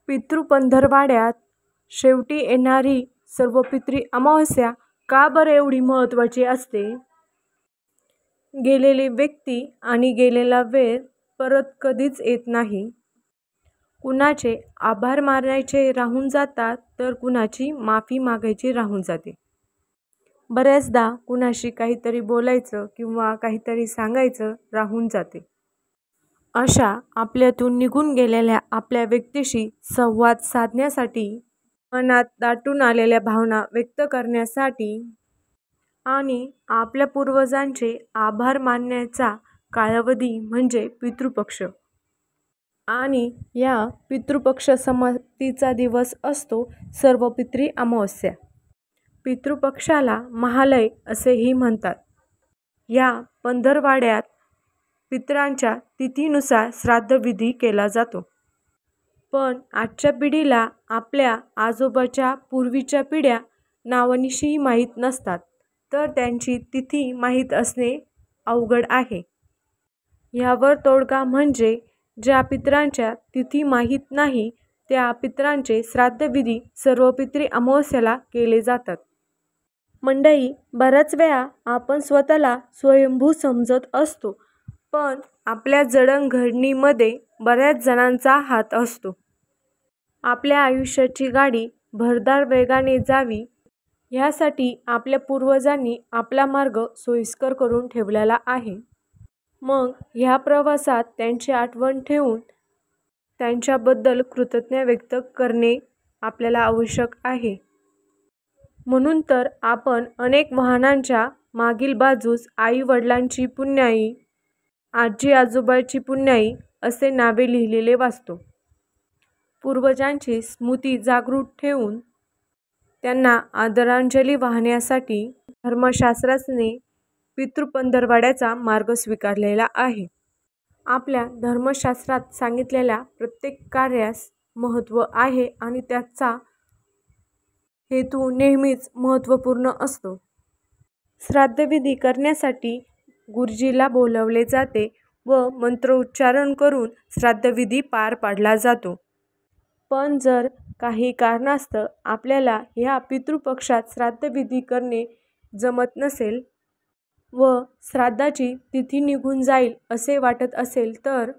पितृपंधरवड्यात शेवटी येणारी सर्वपित्री अमावस्या का बरं एवढी महत्त्वाची असते? गेलेली व्यक्ती आणि गेलेला वेळ परत कधीच येत नाही. कुणाचे आभार मानायचे राहून जातात तर कुणाची माफी मागायची राहून जाते. बऱ्याचदा कुणाशी काहीतरी बोलायचं किंवा काहीतरी सांगायचं राहून जाते. अशा आपल्यातून निघून गेलेल्या आपल्या व्यक्तीशी संवाद साधण्यासाठी, मनात दाटून आलेल्या भावना व्यक्त करण्यासाठी आणि आपल्या पूर्वजांचे आभार मानण्याचा कालावधी म्हणजे पितृपक्ष. आणि या पितृपक्ष समाप्तीचा दिवस असतो सर्वपित्री अमावस्या. पितृपक्षाला महालय असेही म्हणतात. या पंधरवड्यात पितरांच्या तिथीनुसार श्राद्धविधी केला जातो. पण आजच्या पिढीला आपल्या आजोबाच्या पूर्वीच्या पिढ्या नावानिशी माहीत नसतात, तर त्यांची तिथी माहीत असणे अवघड आहे. यावर तोडगा म्हणजे ज्या पितरांच्या तिथी माहीत नाही त्या पितरांचे श्राद्धविधी सर्वपित्री अमावस्येला केले जातात. मंडळी, बऱ्याच वेळा आपण स्वतःला स्वयंभू समजत असतो, पण आपल्या जडणघडणीमध्ये बऱ्याच जणांचा हात असतो. आपल्या आयुष्याची गाडी भरधाव वेगाने जावी यासाठी आपल्या पूर्वजांनी आपला मार्ग सोयीस्कर करून ठेवलेला आहे. मग ह्या प्रवासात त्यांची आठवण ठेवून त्यांच्याबद्दल कृतज्ञता व्यक्त करणे आपल्याला आवश्यक आहे. म्हणून तर आपण अनेक वाहनांच्या मागील बाजूस आई वडिलांची पुण्याई, आजी आजोबाची पुण्याई असे नावे लिहिलेले वाचतो. पूर्वजांची स्मृती जागृत ठेवून त्यांना आदरांजली वाहण्यासाठी धर्मशास्त्राने पितृपंधरवड्याचा मार्ग स्वीकारलेला आहे. आपल्या धर्मशास्त्रात सांगितलेल्या प्रत्येक कार्यास महत्त्व आहे आणि त्याचा हेतू नेहमीच महत्त्वपूर्ण असतो. श्राद्धविधी करण्यासाठी गुरुजीला बोलावले जाते व मंत्रोच्चारण करून श्राद्धविधी पार पाडला जातो. पण जर काही कारणास्तव आपल्याला ह्या पितृपक्षात श्राद्धविधी करणे जमत नसेल व श्राद्धाची तिथी निघून जाईल असे वाटत असेल तर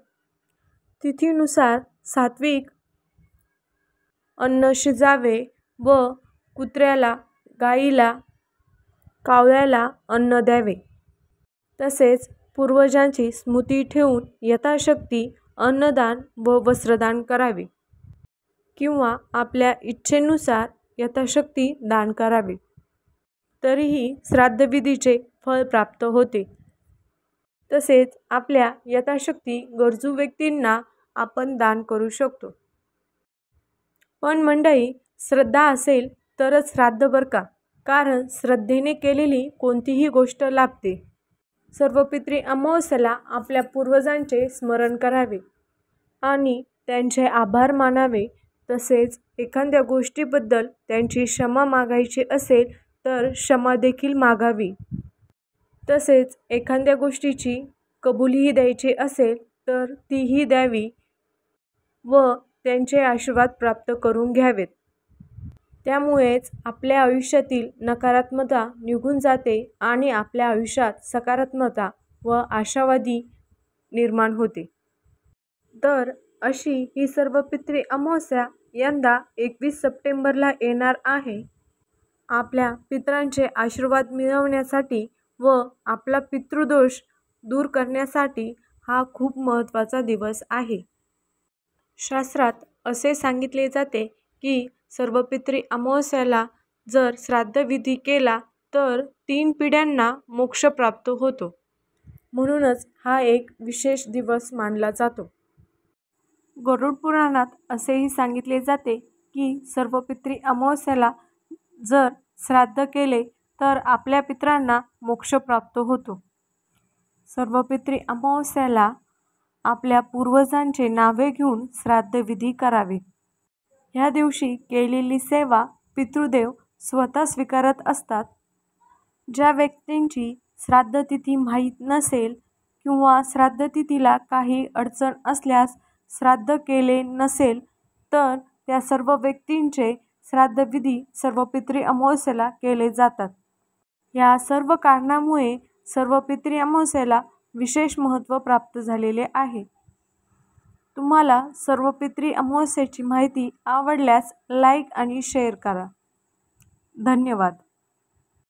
तिथीनुसार सात्विक अन्न शिजावे व कुत्र्याला, गाईला, कावळ्याला अन्न द्यावे. तसेच पूर्वजांची स्मृती ठेवून यथाशक्ती अन्नदान व वस्त्रदान करावे किंवा आपल्या इच्छेनुसार यथाशक्ती दान करावे. तरीही श्राद्धविधीचे फळ प्राप्त होते. तसेच आपल्या यथाशक्ती गरजू व्यक्तींना आपण दान करू शकतो. पण मंडळी, श्रद्धा असेल तरच श्राद्ध बरं का, कारण श्रद्धेने केलेली कोणतीही गोष्ट लाभते. सर्वपित्री अमावस्येला आपल्या पूर्वजांचे स्मरण करावे आणि त्यांचे आभार मानावे. तसेच एखाद्या गोष्टीबद्दल त्यांची क्षमा मागायची असेल तर क्षमा देखील मागावी. तसेच एखाद्या गोष्टीची कबुलीही द्यायची असेल तर तीही द्यावी व त्यांचे आशीर्वाद प्राप्त करून घ्यावेत. त्यामुळेच आपल्या आयुष्यातील नकारात्मकता निघून जाते आणि आपल्या आयुष्यात सकारात्मकता व आशावादी निर्माण होते. तर अशी ही सर्वपित्री अमावस्या यंदा 21 सप्टेंबरला येणार आहे. आपल्या पितरांचे आशीर्वाद मिळवण्यासाठी व आपला पितृदोष दूर करण्यासाठी हा खूप महत्त्वाचा दिवस आहे. शास्त्रात असे सांगितले जाते की सर्वपित्री अमावस्येला जर श्राद्धविधी केला तर 3 पिढ्यांना मोक्ष प्राप्त होतो. म्हणूनच हा एक विशेष दिवस मानला जातो. गरुड पुराणात असेही सांगितले जाते की सर्वपित्री अमावस्येला जर श्राद्ध केले तर आपल्या पितरांना मोक्ष प्राप्त होतो. सर्वपित्री अमावस्येला आपल्या पूर्वजांचे नावे घेऊन श्राद्धविधी करावे. ह्या दिवशी केलेली सेवा पितृदेव स्वतः स्वीकारत असतात. ज्या व्यक्तींची श्राद्धतिथी माहीत नसेल किंवा श्राद्धतिथीला काही अडचण असल्यास श्राद्ध केले नसेल तर त्या सर्व व्यक्तींचे श्राद्धविधी सर्वपित्री अमावस्येला केले जातात. या सर्व कारणामुळे सर्वपित्री अमावस्येला विशेष महत्त्व प्राप्त झालेले आहे. तुम्हाला सर्वपित्री अमावस्येची माहिती आवडल्यास लाईक आणि शेअर करा. धन्यवाद.